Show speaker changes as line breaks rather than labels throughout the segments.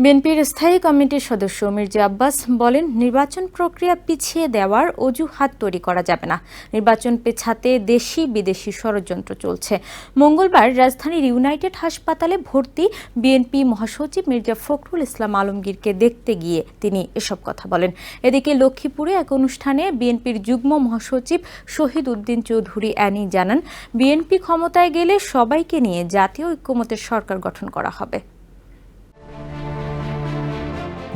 বিএনপির স্থায়ী কমিটির সদস্য মির্জা আব্বাস বলেন, নির্বাচন প্রক্রিয়া পিছিয়ে দেওয়ার অজুহাত তৈরি করা যাবে না। নির্বাচন পেছাতে দেশি বিদেশি ষড়যন্ত্র চলছে। মঙ্গলবার রাজধানীর ইউনাইটেড হাসপাতালে ভর্তি বিএনপি মহাসচিব মির্জা ফখরুল ইসলাম আলমগীরকে দেখতে গিয়ে তিনি এসব কথা বলেন। এদিকে লক্ষ্মীপুরে এক অনুষ্ঠানে বিএনপির যুগ্ম মহাসচিব শহীদ উদ্দিন চৌধুরী অ্যানি জানান, বিএনপি ক্ষমতায় গেলে সবাইকে নিয়ে জাতীয় ঐক্যমত্যের সরকার গঠন করা হবে।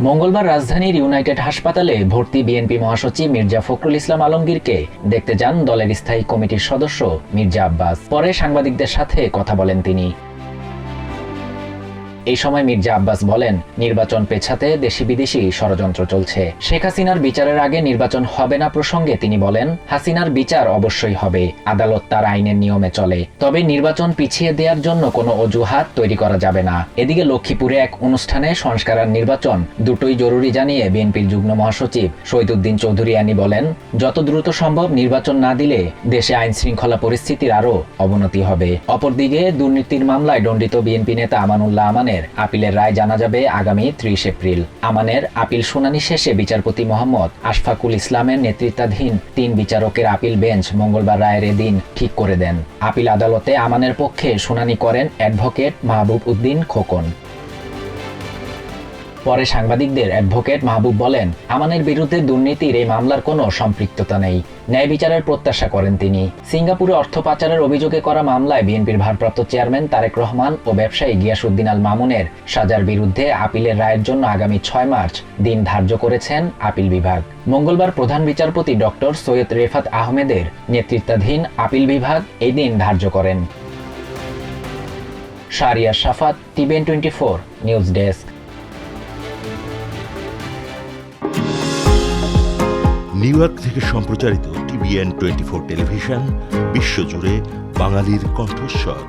মঙ্গলবার রাজধানীর ইউনাইটেড হাসপাতালে ভর্তি বিএনপি মহাসচিব মির্জা ফখরুল ইসলাম আলমগীরকে দেখতে যান দলের স্থায়ী কমিটির সদস্য মির্জা আব্বাস। পরে সাংবাদিকদের সাথে কথা বলেন তিনি। এই সময় মির্জা আব্বাস বলেন, নির্বাচন পেছাতে দেশি বিদেশি ষড়যন্ত্র চলছে। শেখ হাসিনার বিচারের আগে নির্বাচন হবে না প্রসঙ্গে তিনি বলেন, হাসিনার বিচার অবশ্যই হবে, আদালত তার আইনের নিয়মে চলে, তবে নির্বাচন পিছিয়ে দেওয়ার জন্য কোনো অজুহাত তৈরি করা যাবে না। এদিকে লক্ষ্মীপুরে এক অনুষ্ঠানে সংস্কার আর নির্বাচন দুটোই জরুরি জানিয়ে বিএনপির যুগ্ম মহাসচিব শহীদ উদ্দিন চৌধুরী অ্যানি বলেন, যত দ্রুত সম্ভব নির্বাচন না দিলে দেশে আইন শৃঙ্খলা পরিস্থিতির আরও অবনতি হবে। অপরদিকে দুর্নীতির মামলায় দণ্ডিত বিএনপি নেতা আমানুল্লাহ আমানের আপিলের রায় জানা যাবে আগামী 30 এপ্রিল। আমানের আপিল শুনানি শেষে বিচারপতি মোহাম্মদ আশফাকুল ইসলামের নেতৃত্বাধীন 3 বিচারকের আপিল বেঞ্চ মঙ্গলবার রায়ের দিন ঠিক করে দেন। আপিল আদালতে আমানের পক্ষে শুনানি করেন অ্যাডভোকেট মাহবুব উদ্দিন খোকন। পরে সাংবাদিকদের অ্যাডভোকেট মাহবুব বলেন, আমানের বিরুদ্ধে দুর্নীতির এই মামলার কোনো সম্পৃক্ততা নেই, ন্যায় বিচারের প্রত্যাশা করেন তিনি। সিঙ্গাপুরে অর্থ পাচারের অভিযোগে করা মামলায় বিএনপির ভারপ্রাপ্ত চেয়ারম্যান তারেক রহমান ও ব্যবসায়ী গিয়াসউদ্দিন আল মামুনের সাজার বিরুদ্ধে আপিলের রায়ের জন্য আগামী 6 মার্চ দিন ধার্য করেছেন আপিল বিভাগ। মঙ্গলবার প্রধান বিচারপতি ডক্টর সৈয়দ রেফাত আহমেদের নেতৃত্বাধীন আপিল বিভাগ এই দিন ধার্য করেন। Shahriar Shafat, TVN 24 news desk.
New York থেকে সম্প্রচারিত টিভিএন 24 টেলিভিশন বিশ্বজুড়ে বাঙালির কণ্ঠস্বর।